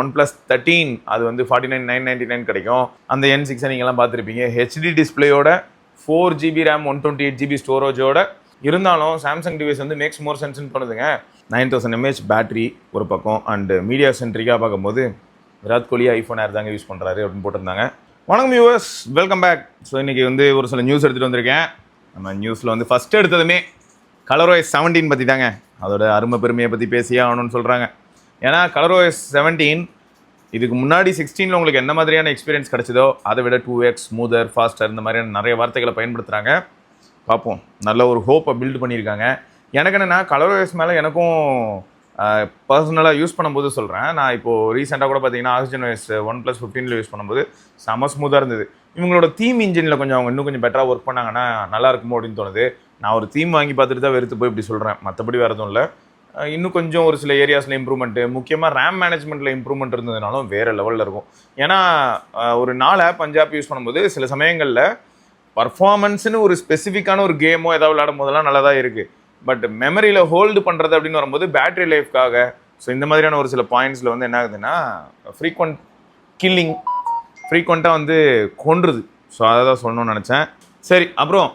OnePlus 13 அது வந்து 49,999 கிடைக்கும். அந்த N6 நீங்கள்லாம் பார்த்துருப்பீங்க. ஹெச்டி டிஸ்பிளேயோட 4GB RAM 128GB ஸ்டோரேஜோட இருந்தாலும் சாம்சங் டிவைஸ் வந்து மேக்ஸ் மோர் சென்ஸ்னு பண்ணுதுங்க. 9000 mAh பேட்டரி ஒரு பக்கம் அண்ட் மீடியா சென்ட்ரிக்காக பார்க்கும்போது விராட் கோலி ஐஃபோன் ஏர் தாங்க யூஸ் பண்ணுறாரு அப்படின்னு போட்டிருந்தாங்க. வணக்கம் வியூவர்ஸ், வெல்கம் பேக். ஸோ இன்றைக்கி வந்து ஒரு சில நியூஸ் எடுத்துகிட்டு வந்திருக்கேன். நம்ம நியூஸில் வந்து ஃபஸ்ட்டு எடுத்ததுமே ColorOS 17 பற்றி தாங்க. அதோட அருமை பெருமையை பற்றி பேசியே ஆகணும்னு சொல்கிறாங்க. ஏன்னா ColorOS 17 இதுக்கு முன்னாடி 16 உங்களுக்கு என்ன மாதிரியான எக்ஸ்பீரியன்ஸ் கிடச்சிதோ அதை விட 2x ஸ்மூதர், ஃபாஸ்டர் இந்த மாதிரியான நிறைய வார்த்தைகளை பயன்படுத்துகிறாங்க. பார்ப்போம், நல்ல ஒரு ஹோப்பை பில்ட் பண்ணியிருக்காங்க. எனக்கு என்னென்னா ColorOS மேலே எனக்கும் பர்சனலாக யூஸ் பண்ணும்போது சொல்கிறேன். நான் இப்போது ரீசெண்டாக கூட பார்த்தீங்கன்னா OxygenOS OnePlus 15 யூஸ் பண்ணும்போது செம ஸ்மூத்தாக இருந்தது. இவங்களோட தீம் இன்ஜினில் கொஞ்சம் அவங்க இன்னும் கொஞ்சம் பெட்டராக ஒர்க் பண்ணாங்கன்னா நல்லா இருக்குமோ அப்படின்னு தோணுது. நான் ஒரு தீம் வாங்கி பார்த்துட்டு தான் வெறுத்து போய் இப்படி சொல்கிறேன், மற்றபடி வேறு எதுவும் இல்லை. இன்னும் கொஞ்சம் ஒரு சில ஏரியாஸில் இம்ப்ரூவ்மெண்ட்டு, முக்கியமாக ரேம் மேனேஜ்மெண்ட்டில் இம்ப்ரூவ்மெண்ட் இருந்ததுனாலும் வேறு லெவலில் இருக்கும். ஏன்னா ஒரு 4 ஆப் 5 ஆப் யூஸ் பண்ணும்போது சில சமயங்களில் பர்ஃபார்மன்ஸ்னு ஒரு ஸ்பெசிஃபிக்கான ஒரு கேமோ ஏதாவது விளையாடும் போதெல்லாம் நல்லா தான் இருக்குது. பட் மெமரியில் ஹோல்டு பண்ணுறது அப்படின்னு வரும்போது பேட்டரி லைஃப்காக ஸோ இந்த மாதிரியான ஒரு சில பாயிண்ட்ஸில் வந்து என்ன ஆகுதுன்னா ஃப்ரீக்வெண்ட்டாக வந்து கொன்றுது. ஸோ அதை தான் சொல்லணும்னு நினச்சேன். சரி, அப்புறம்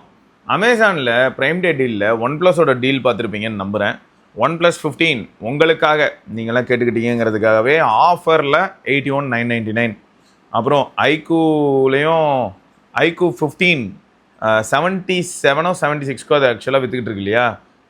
அமேசானில் ப்ரைம் டே டீலில் OnePlusஓட டீல் பார்த்துருப்பீங்கன்னு நம்புகிறேன். OnePlus 15 உங்களுக்காக நீங்களாம் கேட்டுக்கிட்டீங்கிறதுக்காகவே ஆஃபரில் 81,999. அப்புறம் ஐக்கூலேயும் ஐக்கூ 15 77 76 அது ஆக்சுவலாக விற்றுக்கிட்டு இருக்கு இல்லையா,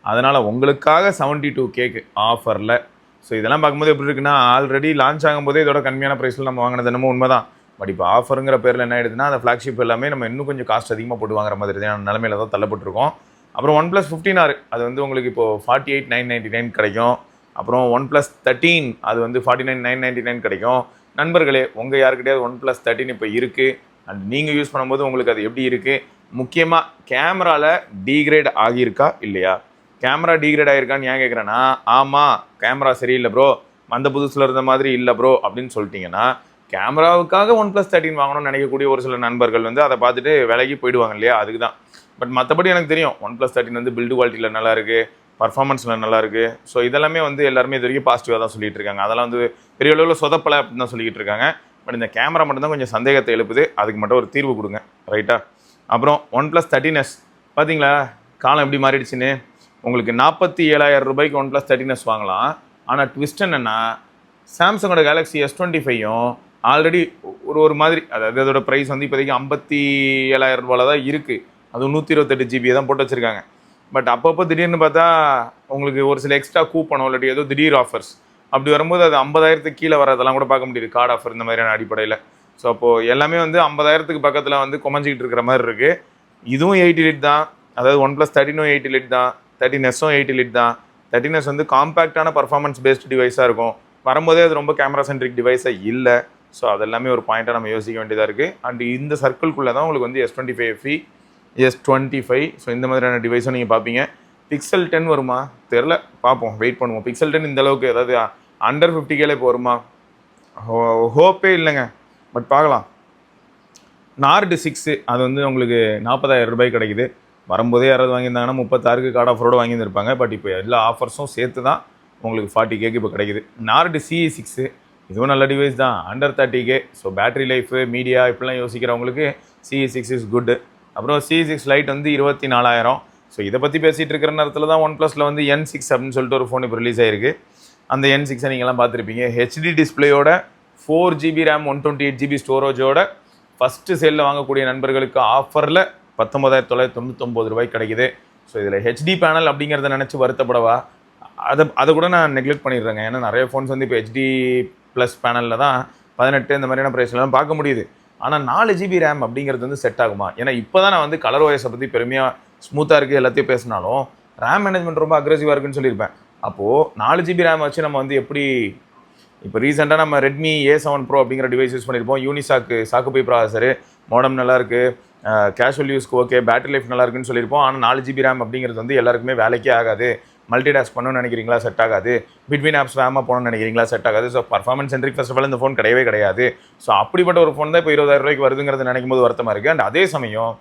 அதனால் உங்களுக்காக 72K ஆஃபரில். ஸோ இதெல்லாம் பார்க்கும்போது எப்படி இருக்குன்னா, ஆல்ரெடி லான்ச் ஆகும்போதே இதோட கம்மியான ப்ரைஸில் நம்ம வாங்கினது என்னமோ உண்மை தான். பட் இப்போ ஆஃபருங்கிற பேரில் என்ன ஆகிடுதுன்னா, அந்த ஃப்ளாக்ஷிப் எல்லாமே நம்ம இன்னும் கொஞ்சம் காஸ்ட் அதிகமாக போட்டு வாங்குற மாதிரி தான் நிலமையில தான் தள்ளப்பட்டிருக்கோம். அப்புறம் OnePlus 15R அது வந்து உங்களுக்கு இப்போது 48,999 கிடைக்கும். அப்புறம் OnePlus 13 அது வந்து 49,999 கிடைக்கும். நண்பர்களே, உங்கள் யாருக்கிட்டையாவது OnePlus 13 இப்போ இருக்குது அண்ட் நீங்கள் யூஸ் பண்ணும்போது உங்களுக்கு அது எப்படி இருக்குது, முக்கியமாக கேமராவில் டீக்ரேட் ஆகியிருக்கா இல்லையா? கேமரா டீக்ரேட் ஆகிருக்கான்னு ஏன் கேட்குறேன்னா, ஆமாம் கேமரா சரியில்லை ப்ரோ, அந்த புதுசில் இருந்த மாதிரி இல்லை ப்ரோ அப்படின்னு சொல்லிட்டீங்கன்னா, கேமராவுக்காக OnePlus 13 வாங்கணும்னு நினைக்கக்கூடிய ஒரு சில நண்பர்கள் வந்து அதை பார்த்துட்டு விலகி போயிடுவாங்க இல்லையா, அதுக்கு தான். பட் மற்றபடி எனக்கு தெரியும் OnePlus 13 வந்து பில்டு குவாலிட்டியில் நல்லா இருக்குது, பர்ஃபார்மன்ஸில் நல்லா இருக்குது. ஸோ இதெல்லாமே வந்து எல்லாருமே இது வரைக்கும் பாசிட்டிவாக தான் சொல்லிட்டு இருக்காங்க. அதெல்லாம் வந்து பெரிய அளவில் சொதப்பலை அப்படின்னு தான் சொல்லிக்கிட்டு இருக்காங்க. பட் இந்த கேமரா மட்டும்தான் கொஞ்சம் சந்தேகத்தை எழுப்புது. அதுக்கு மட்டும் ஒரு தீர்வு கொடுங்க, ரைட்டா? அப்புறம் OnePlus 13s பார்த்தீங்களா காலம் எப்படி மாறிடுச்சுன்னு. உங்களுக்கு 47,000 ரூபாய்க்கு OnePlus 13s வாங்கலாம். ஆனால் ட்விஸ்ட் என்னென்னா, சாம்சங்கோட Galaxy S25யும் ஆல்ரெடி ஒரு மாதிரி, அதாவது அதோட ப்ரைஸ் வந்து இப்போதைக்கு 57,000 ரூபாயில் தான் இருக்குது. அதுவும் 128GB தான் போட்டு வச்சுருக்காங்க. பட் அப்பப்போ திடீர்னு பார்த்தா உங்களுக்கு ஒரு சில எக்ஸ்ட்ரா கூப்பனோ இல்லாட்டி ஏதோ திடீர் ஆஃபர்ஸ் அப்படி வரும்போது அது 50,000 கீழே வரதெல்லாம் கூட பார்க்க முடியுது, கார்டு ஆஃபர் இந்த மாதிரியான அடிப்படையில். ஸோ அப்போது எல்லாமே வந்து 50,000 பக்கத்தில் வந்து குறைஞ்சிக்கிட்டு இருக்கிற மாதிரி இருக்குது. இதுவும் 80 லிட் தான், அதாவது OnePlus 13ம் 80 லிட் தான், 13Sம் 80 லிட் தான். 13S வந்து காம்பேக்டான பர்ஃபார்மன்ஸ் பேஸ்டு டிவைஸாக இருக்கும். வரும்போதே அது ரொம்ப கேமரா சென்ட்ரிக் டிவைஸாக இல்லை. ஸோ அதெல்லாமே ஒரு பாயிண்ட்டாக நம்ம யோசிக்க வேண்டியதாக இருக்குது. அண்ட் இந்த சர்க்கிள்குள்ளே தான் உங்களுக்கு வந்து S25 FE, S25 ஸோ இந்த மாதிரியான டிவைஸும் நீங்கள் பார்ப்பீங்க. Pixel 10 வருமா தெரில, பார்ப்போம், வெயிட் பண்ணுவோம். Pixel 10 இந்த அளவுக்கு அதாவது அண்டர் 50Kல இப்போ வருமா, ஹோப்பே இல்லைங்க. பட் பார்க்கலாம். Nord 6 அது வந்து உங்களுக்கு 40,000 ரூபாய்க்கு கிடைக்குது. வரும்போதே யாராவது வாங்கியிருந்தாங்கன்னா 36க்கு கார்டு ஆஃபரோடு வாங்கியிருந்திருப்பாங்க. பட் இப்போ எல்லா ஆஃபர்ஸும் சேர்த்து தான் உங்களுக்கு 40Kக்கு இப்போ கிடைக்குது. Nord CE6 இதுவும் நல்ல டிவைஸ் தான், under 30K. So battery life, media இப்படிலாம் யோசிக்கிறவங்களுக்கு CE6 இஸ் குட். அப்புறம் CE6 லைட் வந்து 24,000. ஸோ இதை பற்றி பேசிகிட்டு இருக்கிற நேரத்தில் தான் OnePlusல வந்து N6 அப்படின்னு சொல்லிட்டு ஒரு ஃபோன் இப்போ ரிலீஸ் ஆகிருக்கு. அந்த N6 நீங்கள்லாம் பார்த்துருப்பீங்க. ஹெச்டி டிஸ்பிளேயோட 4GB RAM 128GB ஸ்டோரேஜோட ஃபஸ்ட்டு சேலில் வாங்கக்கூடிய நண்பர்களுக்கு ஆஃபரில் 19,999 ரூபாய்க்கு கிடைக்குது. ஸோ இதில் ஹெச்டி பேனல் அப்படிங்கிறத நினச்சி வருத்தப்படவா, அதை கூட நான் நெக்லெக்ட் பண்ணிடுறேங்க. ஏன்னா நிறைய ஃபோன்ஸ் வந்து இப்போ HD+ பேனலில் தான் 18 இந்த மாதிரியான ப்ரைஸ்லாம் பார்க்க முடியுது. ஆனால் 4GB RAM அப்படிங்கிறது வந்து செட் ஆகுமா? ஏன்னா இப்போ தான் நான் வந்து ColorOS பற்றி பெருமையாக ஸ்மூத்தாக இருக்குது எல்லாத்தையும் பேசினாலும் ரேம் மேனேஜ்மெண்ட் ரொம்ப அக்ரெசிவாக இருக்குன்னு சொல்லியிருப்பேன். அப்போது 4GB RAM வச்சு நம்ம வந்து எப்படி, இப்போ ரீசெண்டாக நம்ம Redmi A7 Pro அப்படிங்கிற டிவைஸ் யூஸ் பண்ணியிருப்போம். சாக்குபை ப்ராசஸரு, மோடம் நல்லாயிருக்கு, கேஷுவல் யூஸ்க்கு ஓகே, பேட்டரி லைஃப் நல்லா இருக்குன்னு சொல்லியிருப்போம். ஆனால் 4GB RAM அப்படிங்கிறது வந்து எல்லாருக்குமே வேலைக்கே ஆகாது. மல்டி டாஸ்க் பண்ணணும்னு நினைக்கிறீங்களா, செட் ஆகாது. பிட்வீன் ஆப்ஸ் வேகமாக போகணும்னு நினைக்கிறீங்களா, செட் ஆகாது. So performance centric first of all இந்த ஃபோன் கிடையவே கிடையாது. ஸோ அப்படிப்பட்ட ஒரு ஃபோன் தான் இப்போ 20,000 ரூபாய்க்கு வருதுங்கிறது நினைக்கும் போது வருத்தமாக இருக்குது. அண்ட் அதே சமயம்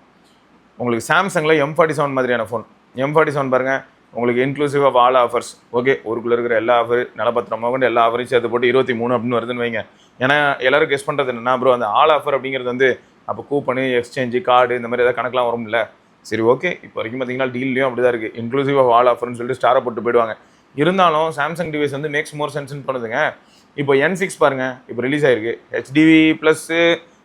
உங்களுக்கு சாம்சங்கில் M47 மாதிரியான ஃபோன், M47 பாருங்கள், உங்களுக்கு inclusive of all offers. Okay, ஊருக்குள்ளே இருக்கிற எல்லா ஆஃபர் நிலப்பத்திரம் கொண்டு எல்லா ஆஃபரையும் சேர்த்து போட்டு 23 அப்படின்னு வருதுன்னு வைங்க. ஏன்னா எல்லாரும் கெஸ் பண்ணுறது என்னன்னா ப்ரோ அந்த ஆல் ஆஃபர் அப்படிங்கிறது வந்து அப்போ கூப்பனு, எக்ஸ்சேஞ்சு, கார்டு இந்த மாதிரி ஏதாவது கணக்கெலாம் வரும்ல. சரி, ஓகே, இப்போ வரைக்கும் பார்த்தீங்கன்னா டீல்லையும் அப்படி தான் இருக்குது. இன்க்ளூசிவ் ஆஃப் ஆல் ஆஃபர்னு சொல்லிட்டு ஸ்டாரை போட்டு போயிடுவாங்க. இருந்தாலும் சாம்சங் டிவைஸ் வந்து மேக்ஸ் மோர் சென்ஸ்னு பண்ணுதுங்க. இப்போ N6 பாருங்கள், இப்போ ரிலீஸ் ஆயிருக்கு ஹெச்டிவி ப்ளஸ்ஸு.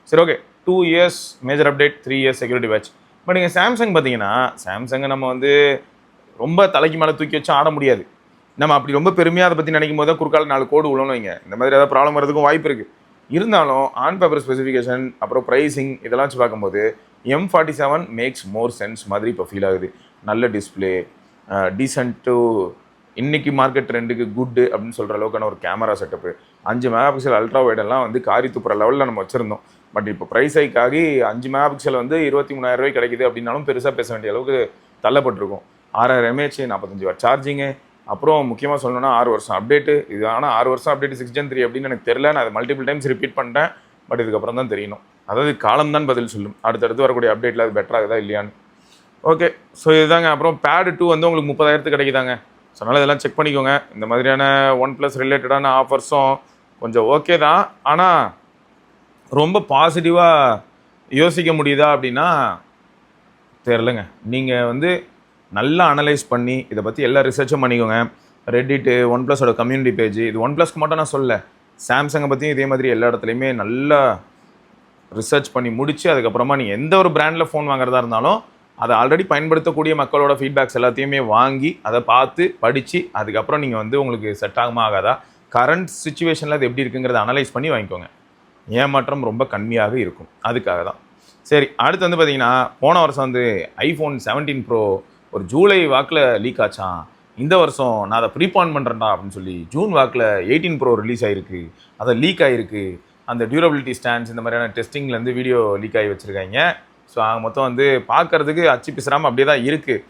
சரி, okay, 2 years major update, 3 years security patch. But நீங்கள் சாம்சங் பார்த்தீங்கன்னா சாம்சங்கை நம்ம வந்து ரொம்ப தலைக்கு மேலே தூக்கி வச்சு ஆட முடியாது. நம்ம அப்படி ரொம்ப பெருமையாக அதை பற்றி நினைக்கும் போது தான் குறுக்கால 4 கோடு உள்ளணும் வைங்க, இந்த மாதிரி ஏதாவது ப்ராப்ளம் வரதுக்கும் வாய்ப்பு இருக்குது. இருந்தாலும் ஆன் பேப்பர் ஸ்பெசிஃபிகேஷன் அப்புறம் ப்ரைஸிங் இதெல்லாம் வச்சு பார்க்கும்போது M47 மேக்ஸ் மோர் சென்ஸ் மாதிரி இப்போ ஃபீல் ஆகுது. நல்ல டிஸ்பிளே, டீசென்ட் டு இன்னைக்கு மார்க்கெட் ட்ரெண்டுக்கு குட்டு அப்படின்னு சொல்கிற அளவுக்கான ஒரு கேமரா செட்டப்பு, 5 மெகாபிக்சல் அல்ட்ரா வைடெல்லாம் வந்து காரி துப்புற லெவலில் நம்ம வச்சுருந்தோம். பட் இப்போ ப்ரைஸ் ஹைக் ஆகி 5 மெகாபிக்சல் வந்து 23,000 ரூபாய் கிடைக்குது அப்படின்னாலும் பெருசாக பேச வேண்டிய அளவுக்கு தள்ளப்பட்டிருக்கும். 6000 mAh 45 வாட் சார்ஜிங்கு, அப்புறம் முக்கியமாக சொல்லணும்னா 6 வருஷம் அப்டேட்டு. இது ஆனால் 6 வருஷம் அப்டேட் 6 Gen 3 அப்படின்னு எனக்கு தெரியல. நான் அதை மல்டிபிள் டைம்ஸ் ரிப்பீட் பண்ணிட்டேன். பட் இதுக்கப்புறம் தான் தெரியணும். அதாவது காலம் தான் பதில் சொல்லும், அடுத்தடுத்து வரக்கூடிய அப்டேட்டில் அது பெட்டராகுதா இல்லையான்னு. ஓகே, ஸோ இதுதாங்க. அப்புறம் பேடு 2 வந்து உங்களுக்கு 30,000 கிடைக்குதாங்க. ஸோ அதனால் இதெல்லாம் செக் பண்ணிக்கோங்க. இந்த மாதிரியான OnePlus ரிலேட்டடான ஆஃபர்ஸும் கொஞ்சம் ஓகே தான். ஆனால் ரொம்ப பாசிட்டிவாக யோசிக்க முடியுதா அப்படின்னா தெரிலங்க. நீங்கள் வந்து நல்லா அனலைஸ் பண்ணி இதை பற்றி எல்லா ரிசர்ச்சும் பண்ணிக்கோங்க. ரெட்டிட்டு, OnePlusோட கம்யூனிட்டி பேஜ், இது OnePlusக்கு மட்டும் நான் சொல்லலை, சாம்சங்கை பற்றியும் இதே மாதிரி எல்லா இடத்துலையுமே நல்லா ரிசர்ச் பண்ணி முடித்து அதுக்கப்புறமா நீங்கள் எந்த ஒரு பிராண்டில் ஃபோன் வாங்குறதா இருந்தாலும் அதை ஆல்ரெடி பயன்படுத்தக்கூடிய மக்களோட ஃபீட்பேக்ஸ் எல்லாத்தையுமே வாங்கி அதை பார்த்து படித்து அதுக்கப்புறம் நீங்கள் வந்து உங்களுக்கு செட் ஆகுமா ஆகாதா, கரண்ட் சுச்சுவேஷனில் அது எப்படி இருக்குங்கிறத அனலைஸ் பண்ணி வாங்கிக்கோங்க. ஏமாற்றம் ரொம்ப கம்மியாக இருக்கும். அதுக்காக தான். சரி, அடுத்து வந்து பார்த்தீங்கன்னா போன வருஷம் வந்து iPhone 17 Pro ஒரு ஜூலை வாக்கில் லீக் ஆச்சான். இந்த வருஷம் நான் அதை ப்ரீபான் பண்ணுறேன்டா அப்படின்னு சொல்லி ஜூன் வாக்கில் 18 Pro ரிலீஸ் ஆகிருக்கு. அதை லீக் ஆகிருக்கு. அந்த டியூரபிலிட்டி ஸ்டாண்ட்ஸ் இந்த மாதிரியான டெஸ்டிங்லேருந்து வீடியோ லீக் ஆகி வச்சுருக்காங்க. ஸோ மொத்தம் வந்து பார்க்குறதுக்கு அச்சு பிசுறாமல் அப்படியே தான் இருக்குது.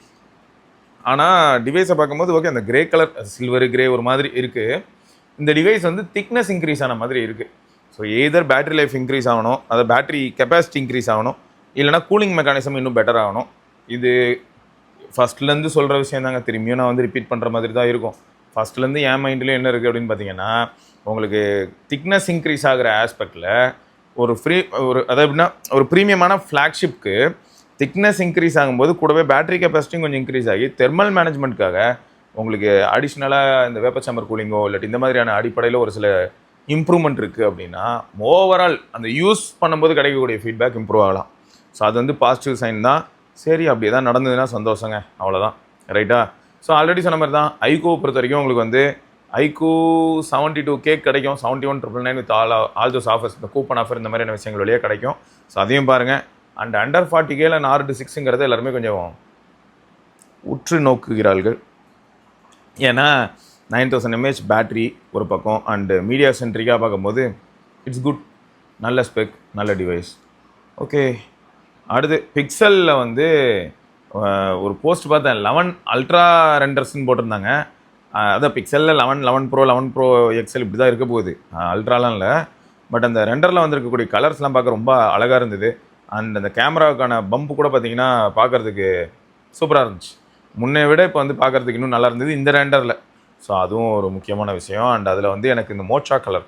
ஆனால் டிவைஸை பார்க்கும்போது ஓகே, அந்த கிரே கலர் சில்வர் கிரே ஒரு மாதிரி இருக்குது. இந்த டிவைஸ் வந்து திக்னஸ் இன்க்ரீஸ் ஆன மாதிரி இருக்குது. ஸோ எதர் பேட்டரி லைஃப் இன்க்ரீஸ் ஆகணும், அதை பேட்டரி கெப்பாசிட்டி இன்க்ரீஸ் ஆகணும், இல்லைனா கூலிங் மெக்கானிசம் இன்னும் பெட்டர் ஆகணும். இது ஃபஸ்ட்லேருந்து சொல்கிற விஷயம் தாங்க, திரும்பியும் நான் வந்து ரிப்பீட் பண்ணுற மாதிரி தான் இருக்கும். ஃபஸ்ட்லேருந்து என் மைண்ட்லேயும் என்ன இருக்குது அப்படின்னு பார்த்தீங்கன்னா, உங்களுக்கு திக்னஸ் இன்க்ரீஸ் ஆகிற ஆஸ்பெக்டில் ஒரு அதாவது எப்படின்னா ஒரு ப்ரீமியமான ஃப்ளாக்ஷிப்க்கு திக்னஸ் இன்க்ரீஸ் ஆகும்போது கூடவே பேட்டரி கெப்பாசிட்டியும் கொஞ்சம் இன்க்ரீஸ் ஆகி தெர்மல் மேனேஜ்மெண்ட்காக உங்களுக்கு அடிஷ்னலாக இந்த வேப்பர் சேம்பர் கூலிங்கோ இல்லாட்டி இந்த மாதிரியான அடிப்படையில் ஒரு சில இம்ப்ரூவ்மெண்ட் இருக்குது அப்படின்னா ஓவரால் அந்த யூஸ் பண்ணும்போது கிடைக்கக்கூடிய ஃபீட்பேக் இம்ப்ரூவ் ஆகலாம். ஸோ அது வந்து பாசிட்டிவ் சைன் தான். சரி, அப்படி தான் நடந்ததுன்னா சந்தோஷங்க, அவ்வளோதான். ரைட்டா? ஸோ ஆல்ரெடி சொன்ன மாதிரி தான் ஐகோ பொறுத்த வரைக்கும் உங்களுக்கு வந்து ஐக்கூ 72K கிடைக்கும், 71,999 வித் ஆல் தோஸ் ஆஃபர்ஸ், இந்த கூப்பன் ஆஃபர் இந்த மாதிரியான விஷயங்கள் வழியாக கிடைக்கும். ஸோ அதையும் பாருங்கள். அண்ட் அண்டர் 40K நார்டு 6ங்கிறத எல்லாருமே கொஞ்சம் உற்று நோக்குகிறார்கள். ஏன்னா 9000 mAh பேட்ரி ஒரு பக்கம் அண்டு மீடியா சென்ட்ரிக்காக பார்க்கும்போது இட்ஸ் குட், நல்ல ஸ்பெக், நல்ல டிவைஸ். ஓகே, அடுத்து பிக்சலில் வந்து ஒரு போஸ்ட் பார்த்தேன், 11 அல்ட்ரா ரெண்டர்ஸ்ன்னு போட்டிருந்தாங்க. அதான் பிக்சலில் 11 Pro 11 Pro XL இப்படி தான் இருக்க போகுது, அல்ட்ராலாம் இல்லை. பட் அந்த ரெண்டரில் வந்துருக்கக்கூடிய கலர்ஸ்லாம் பார்க்க ரொம்ப அழகாக இருந்தது. அண்ட் அந்த கேமராவுக்கான பம்பு கூட பார்த்தீங்கன்னா பார்க்குறதுக்கு சூப்பராக இருந்துச்சு. முன்னே விட இப்போ வந்து பார்க்குறதுக்கு இன்னும் நல்லா இருந்தது இந்த ரெண்டரில். ஸோ அதுவும் ஒரு முக்கியமான விஷயம். அண்ட் அதில் வந்து எனக்கு இந்த மோச்சா கலர்,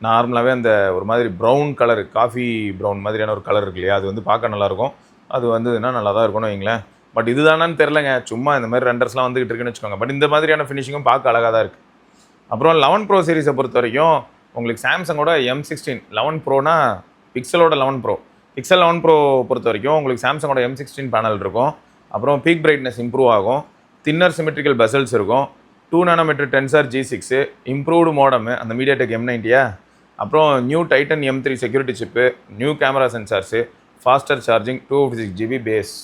நார்மலாகவே அந்த ஒரு மாதிரி ப்ரௌன் கலர், காஃபி ப்ரௌன் மாதிரியான ஒரு கலர் இருக்கு இல்லையா, அது வந்து பார்க்க நல்லாயிருக்கும். அது வந்ததுன்னா நல்லா தான் இருக்கணும் வைங்களேன். பட் இதுதானான்னு தெரிலங்க, சும்மா இந்த மாதிரி ரெண்டர்ஸ்லாம் வந்துகிட்டு இருக்குன்னு வச்சுக்கோங்க. பட் இந்த மாதிரியான ஃபினிஷிங்கும் பார்க்க அழகாக தான் இருக்குது. அப்புறம் 11 Pro சீரிஸை பொறுத்த வரைக்கும் உங்களுக்கு சாம்சங்கோட M16 11 Proனா பிக்சலோட 11 Pro, பிக்சல் 11 Pro பொறுத்த வரைக்கும் உங்களுக்கு சாம்சங்கோட M16 பேனல் இருக்கும். அப்புறம் பீக் பிரைட்னஸ் இம்ப்ரூவ் ஆகும், தின்னர் சிமெட்ரிக்கல் பெசல்ஸ் இருக்கும், 2 nm Tensor G6, improved modem அந்த MediaTek M90, அப்புறம் new Titan M3 security chip, new camera sensors, faster charging, 256GB base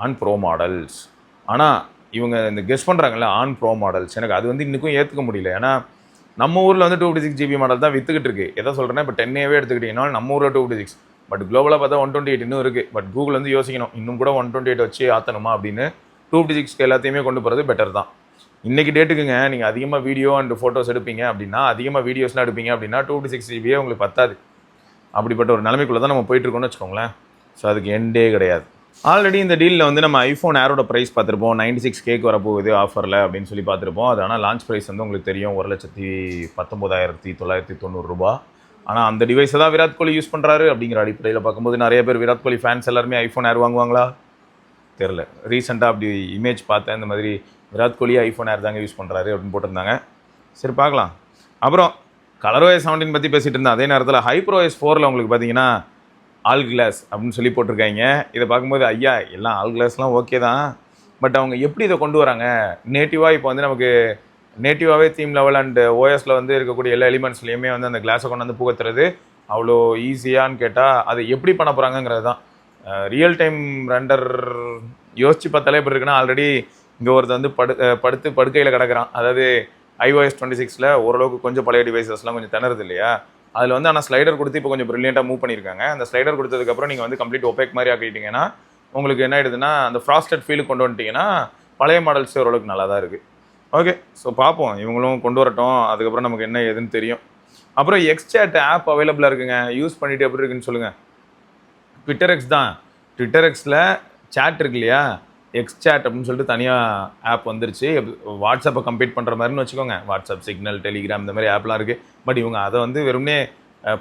on pro models. ஆனால் இவங்க இந்த கெஸ் பண்ணுறாங்கல்ல ஆன் ப்ரோ மாடல்ஸ், எனக்கு அது வந்து இன்றைக்கும் ஏற்றுக்க முடியல. ஏன்னா நம்ம ஊரில் வந்து 256GB மாடல் தான் விற்றுக்கிட்டு இருக்குது. எதை சொல்கிறேன்னா இப்போ 10A எடுத்துக்கிட்டிங்கன்னா நம்ம ஊரில் 256, பட் குளோபலாக பார்த்தா 128 இன்னும் இருக்குது. பட் கூகுள் வந்து யோசிக்கணும், இன்னும் கூட 128 வச்சு ஆற்றணுமா அப்படின்னு. 256 எல்லாத்தையுமே கொண்டு போகிறது பெட்டர் தான். இன்றைக்கி டேட்டுக்குங்க நீங்கள் அதிகமாக வீடியோ அண்ட் ஃபோட்டோஸ் எடுப்பீங்க அப்படின்னா, அதிகமாக வீடியோஸ்லாம் எடுப்பீங்க அப்படின்னா 256GB உங்களுக்கு பத்தாது. அப்படிப்பட்ட ஒரு நிலைமைக்குள்ளே தான் நம்ம போயிட்டுருக்கோம்னு வச்சுக்கோங்களேன். ஸோ அதுக்கு எண்டே கிடையாது. ஆல்ரெடி இந்த டீலில் வந்து நம்ம ஐஃபோன் ஏரோட ப்ரைஸ் பார்த்துருப்போம். 96K வரப்போகுது ஆஃபரில் அப்படின்னு சொல்லி பார்த்துருப்போம். அது ஆனால் லான்ச் ப்ரைஸ் வந்து உங்களுக்கு தெரியும், 1,19,990 ரூபா. ஆனால் அந்த டிவைஸை தான் விராட் கோலி யூஸ் பண்ணுறாரு அப்படிங்கிற அடிப்படையில் பார்க்கும்போது நிறைய பேர் விராட் கோலி ஃபேன்ஸ் எல்லாருமே ஐஃபோன் ஏர் வாங்குவாங்களா தெரில. ரீசெண்டாக அப்படி இமேஜ் பார்த்தேன், இந்த மாதிரி விராட் கோலி ஐஃபோன் ஏர் தாங்க யூஸ் பண்ணுறாரு அப்படின்னு போட்டிருந்தாங்க. சரி பார்க்கலாம். அப்புறம் ColorOS 17 பற்றி பேசிகிட்டு இருந்தேன். அதே நேரத்தில் HyperOS 4ல் உங்களுக்கு பார்த்தீங்கன்னா ஆல் கிளாஸ் அப்படின்னு சொல்லி போட்டிருக்காங்க. இதை பார்க்கும்போது ஐயா எல்லாம் ஆல் கிளாஸ்லாம் ஓகே தான், பட் அவங்க எப்படி இதை கொண்டு வராங்க நேட்டிவாக? இப்போ வந்து நமக்கு நேட்டிவாகவே தீம் லெவல் அண்ட் ஓஎஸில் வந்து இருக்கக்கூடிய எல்லா எலிமெண்ட்ஸ்லேயுமே வந்து அந்த கிளாஸை கொண்டு வந்து புகத்துறது அவ்வளோ ஈஸியான்னு கேட்டால் அது எப்படி பண்ண போகிறாங்கங்கிறது தான். ரியல் டைம் ரெண்டர் யோசித்து பார்த்தாலே எப்படி இருக்குன்னா, ஆல்ரெடி இங்கே ஒருத்தர் வந்து படுத்து படுக்கையில் கிடக்கிறான். அதாவது iOS 26ல் ஓரளவுக்கு கொஞ்சம் பழைய டிவைசஸ்லாம் கொஞ்சம் திணறுது இல்லையா, அதில் வந்து ஆனால் ஸ்லைடர் கொடுத்து இப்போ கொஞ்சம் ப்ரில்லியண்ட்டாக மூவ் பண்ணியிருக்காங்க. அந்த ஸ்லைடர் கொடுத்ததுக்கப்புறம் நீங்கள் வந்து கம்ப்ளீட் ஒபேக் மாதிரி ஆக்கிட்டீங்கன்னா உங்களுக்கு என்ன ஆகிடுதுன்னா, அந்த ஃப்ராஸ்டட் ஃபீலுக்கு கொண்டு வந்துட்டிங்கன்னா பழைய மாடல்ஸே ஓரளவுக்கு நல்லா தான் இருக்குது. ஓகே, ஸோ பார்ப்போம், இவங்களும் கொண்டு வரட்டும், அதுக்கப்புறம் நமக்கு என்ன ஏதுன்னு தெரியும். அப்புறம் எக்ஸ்சாட் ஆப் அவைலபிளாக இருக்குங்க, யூஸ் பண்ணிவிட்டு எப்படி இருக்குன்னு சொல்லுங்கள். ட்விட்டர் தான், ட்விட்டர் எக்ஸில் சேட் இருக்கு இல்லையா, எக்ஸ்சாட் அப்படின்னு சொல்லிட்டு தனியாக ஆப் வந்துருச்சு. வாட்ஸ்அப்பை கம்பீட் பண்ணுற மாதிரின்னு வச்சுக்கோங்க. வாட்ஸ்அப், சிக்னல், டெலிகிராம் இந்த மாதிரி ஆப்லாம் இருக்குது. பட் இவங்க அதை வந்து வெறும்னே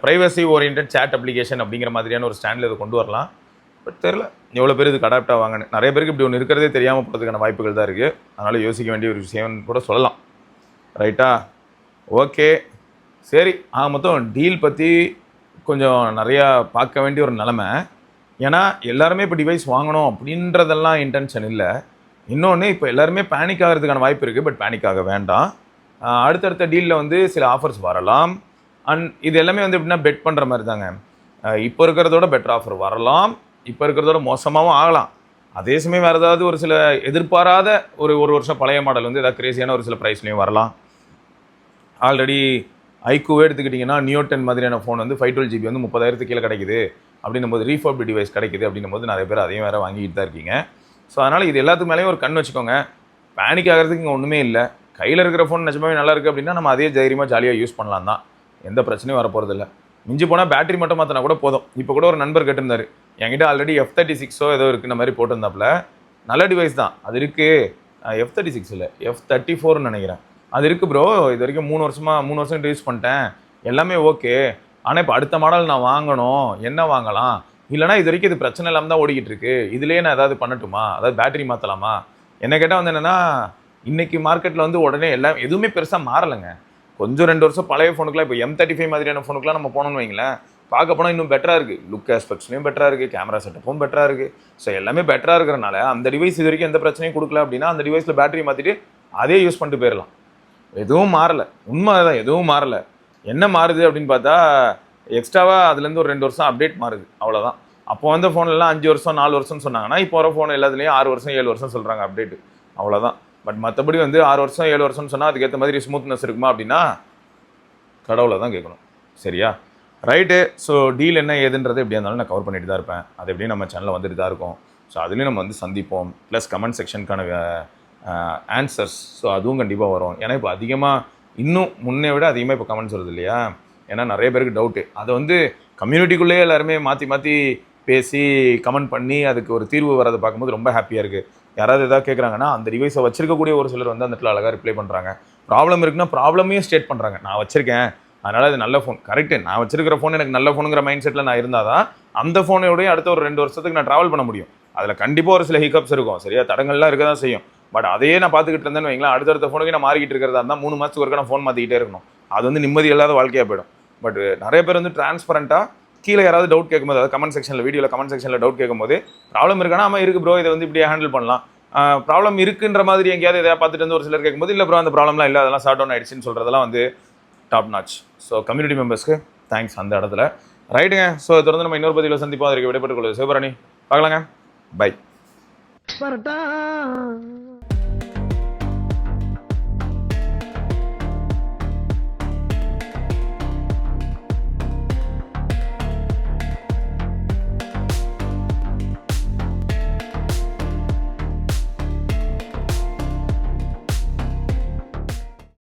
ப்ரைவசி ஓரியன்ட் சேட் அப்ளிகேஷன் அப்படிங்கிற மாதிரியான ஒரு ஸ்டாண்டில் இதை கொண்டு வரலாம். பட் தெரில எவ்வளோ பேர் இதுக்கு அடாப்ட் ஆவாங்கன்னு. நிறைய பேருக்கு இப்படி ஒன்று இருக்கிறதே தெரியாமல் போகிறதுக்கான வாய்ப்புகள் தான் இருக்குது. அதனால் யோசிக்க வேண்டிய ஒரு விஷயம்னு கூட சொல்லலாம். ரைட்டா? ஓகே, சரி. மொத்தம் டீல் பற்றி கொஞ்சம் நிறையா பார்க்க வேண்டிய ஒரு நிலமை. ஏன்னா எல்லாருமே இப்போ டிவைஸ் வாங்கணும் அப்படின்றதெல்லாம் இன்டென்ஷன் இல்லை. இன்னொன்று, இப்போ எல்லாருமே பேனிக் ஆகிறதுக்கான வாய்ப்பு இருக்குது. பட் பேனிக் ஆக வேண்டாம். அடுத்தடுத்த டீலில் வந்து சில ஆஃபர்ஸ் வரலாம். அண்ட் இது எல்லாமே வந்து எப்படின்னா பெட் பண்ணுற மாதிரி தாங்க. இப்போ இருக்கிறதோட பெட்டர் ஆஃபர் வரலாம், இப்போ இருக்கிறதோட மோசமாகவும் ஆகலாம். அதே சமயம் வேறு ஏதாவது ஒரு சில எதிர்பாராத ஒரு வருஷம் பழைய மாடல் வந்து ஏதாவது கிரேசியான ஒரு சில ப்ரைஸ்லையும் வரலாம். ஆல்ரெடி ஐக்கூவே எடுத்துக்கிட்டிங்கன்னா நியோ 10 மாதிரியான ஃபோன் வந்து 512GB வந்து 30,000 கீழே கிடைக்குது அப்படின்னும் போது, ரீஃபர்ப்டு டிவைஸ் கிடைக்குது அப்படின்னும் போது நிறைய பேர் அதையும் வேறு வாங்கிட்டு தான் இருக்கீங்க. ஸோ அதனால் இது எல்லாத்துக்கு மேலேயும் ஒரு கண் வச்சுக்கோங்க. பேனிக் ஆகிறதுக்கு இங்கே ஒன்றுமே இல்லை. கையில் இருக்கிற ஃபோன் நிஜமாவே நல்லா இருக்குது அப்படின்னா நம்ம அதே தைரியமாக ஜாலியாக யூஸ் பண்ணலாம் தான், எந்த பிரச்சனையும் வரப்போகிறது இல்லை. மிஞ்சி போனால் பேட்டரி மட்டும் மாற்றினா கூட போதும். இப்போ கூட ஒரு நண்பர் கேட்டிருந்தார், என்கிட்ட ஆல்ரெடி F36 ஏதோ இருக்குன்ற மாதிரி போட்டிருந்தாப்புல. நல்ல டிவைஸ் தான் அது இருக்குது. F36 இல்லை, F34ன்னு நினைக்கிறேன். அது இருக்குது ப்ரோ, இது வரைக்கும் 3 வருஷம் யூஸ் பண்ணிட்டேன், எல்லாமே ஓகே. ஆனால் இப்போ அடுத்த மாடல் நான் வாங்கணும், என்ன வாங்கலாம்? இல்லைனா இது வரைக்கும் இது பிரச்சனை இல்லாமல் தான் ஓடிக்கிட்டு இருக்கு, இதுலேயே நான் ஏதாவது பண்ணட்டுமா, அதாவது பேட்டரி மாற்றலாமா? என்ன கேட்டால் வந்து என்னென்னா, இன்றைக்கி மார்க்கெட்டில் வந்து உடனே எதுவுமே பெருசாக மாறலைங்க. கொஞ்சம் 2 வருஷம் பழைய ஃபோனுக்குலாம் இப்போ M35 மாதிரியான ஃபோனுக்குலாம் நம்ம போனோம்னு வைங்களேன், பார்க்க போனால் இன்னும் பெட்டராக இருக்குது. லுக் ஆஸ்பெக்ட்ஸ்லையும் பெட்டராக இருக்குது, கேமரா செட்டப்பும் பெட்டராக இருக்குது. ஸோ எல்லாமே பெட்டராக இருக்கிறனால அந்த டிவைஸ் இது வரைக்கும் எந்த பிரச்சனையும் கொடுக்கல அப்படின்னா அந்த டிவைஸில் பேட்டரி மாற்றிட்டு அதே யூஸ் பண்ணிட்டு போயிடலாம். எதுவும் மாறலை, உண்மை தான், எதுவும் மாறலை. என்ன மாறுது அப்படின்னு பார்த்தா, எக்ஸ்ட்ராவாக அதுலேருந்து ஒரு 2 வருஷம் அப்டேட் மாறுது, அவ்வளோதான். அப்போ வந்த ஃபோன்லாம் 5 வருஷம் 4 வருஷம்னு சொன்னாங்கன்னா, இப்போ வர ஃபோன் எல்லாத்துலேயும் 6 வருஷம் 7 வருஷம் சொல்கிறாங்க அப்டேட்டு, அவ்வளோதான். பட் மற்றபடி வந்து 6 வருஷம் 7 வருஷம்னு சொன்னால் அதுக்கேற்ற மாதிரி ஸ்மூத்னஸ் இருக்குமா அப்படின்னா கடவுளை தான் கேட்கணும். சரியா? ரைட்டு. ஸோ டீல் என்ன ஏதுன்றது எப்படியா இருந்தாலும் நான் கவர் பண்ணிட்டு தான் இருப்பேன். அது எப்படியும் நம்ம சேனலில் வந்துட்டு தான் இருக்கும். ஸோ அதுலேயும் நம்ம வந்து சந்திப்போம். ப்ளஸ் கமெண்ட் செக்ஷனுக்கான ஆன்சர்ஸ், ஸோ அதுவும் கண்டிப்பாக வரும். ஏன்னா இப்போ அதிகமாக இன்னும் முன்னே விட அதிகமாக இப்போ கமெண்ட்ஸ் வருது இல்லையா, ஏன்னா நிறைய பேருக்கு டவுட்டு. அதை வந்து கம்யூனிட்டிக்குள்ளேயே எல்லாருமே மாற்றி பேசி கமெண்ட் பண்ணி அதுக்கு ஒரு தீர்வு வரதை பார்க்கும்போது ரொம்ப ஹாப்பியாக இருக்குது. யாராவது எதாவது கேட்குறாங்கன்னா அந்த டிவைஸை வச்சிருக்கக்கூடிய ஒரு சிலர் வந்து அந்த இடத்துல அழகாக ரிப்ளை பண்ணுறாங்க. ப்ராப்ளம் இருக்குன்னா ப்ராப்ளமையும் ஸ்டேட் பண்ணுறாங்க. நான் வச்சுருக்கேன், அதனால் அது நல்ல ஃபோன். கரெக்டு, நான் வச்சிருக்கிற ஃபோன் எனக்கு நல்ல ஃபோனுங்கிற மைண்ட் செட்டில் நான் இருந்தால் தான் அந்த ஃபோனோடய அடுத்த ஒரு 2 வருஷத்துக்கு நான் ட்ராவல் பண்ண முடியும். அதில் கண்டிப்பாக ஒரு சில ஹிக்கப்ஸ் இருக்கும், சரியா, தடங்கள்லாம் இருக்க தான் செய்யும். பட் அதையே நான் பார்த்துக்கிட்டு இருந்தேன்னு வைங்களேன், அடுத்தடுத்த ஃபோனுக்கு நான் மாறிக்கிட்டு இருக்கிறதா இருந்தால் 3 மாதத்துக்கு ஒருக்க நான் ஃபோன் மாற்றிக்கிட்டே இருக்கணும். அது வந்து நிம்மதி இல்லாத வாழ்க்கையாக போயிடும். பட் நிறைய பேர் வந்து டிரான்ஸ்பரண்ட்டாக கீழே யாராவது டவுட் கேட்கும்போது, அதாவது கமெண்ட் செக்ஷனில், வீடியோவில் கமெண்ட் செக்ஷனில் டவுட் கேட்கும்போது, ப்ராப்ளம் இருக்கானா ஆமாம் இருக்குது ப்ரோ, இதை வந்து இப்படியே ஹேண்டில் பண்ணலாம், ப்ராப்ளம் இருக்குன்ற மாதிரி எங்கேயாவது எதாவது பார்த்துட்டு வந்து ஒரு சிலர் கேட்கும்போது, இல்லை ப்ரோ அந்த ப்ராப்ளம்லாம் இல்லை, அதெல்லாம் ஷார்ட் டவுன் ஆகிடுச்சின்னு சொல்கிறதெல்லாம் வந்து டாப் நாச். ஸோ கம்யூனிட்டி மெம்பர்ஸ்க்கு தேங்க்ஸ் அந்த இடத்துல. ரைட்டுங்க. ஸோ தொடர்ந்து நம்ம இன்னொரு பதிவில் சந்திப்போம். அதற்கு விடைபெற்றுக் கொள்வது சிவபரணி. பார்க்கலாங்க. பை.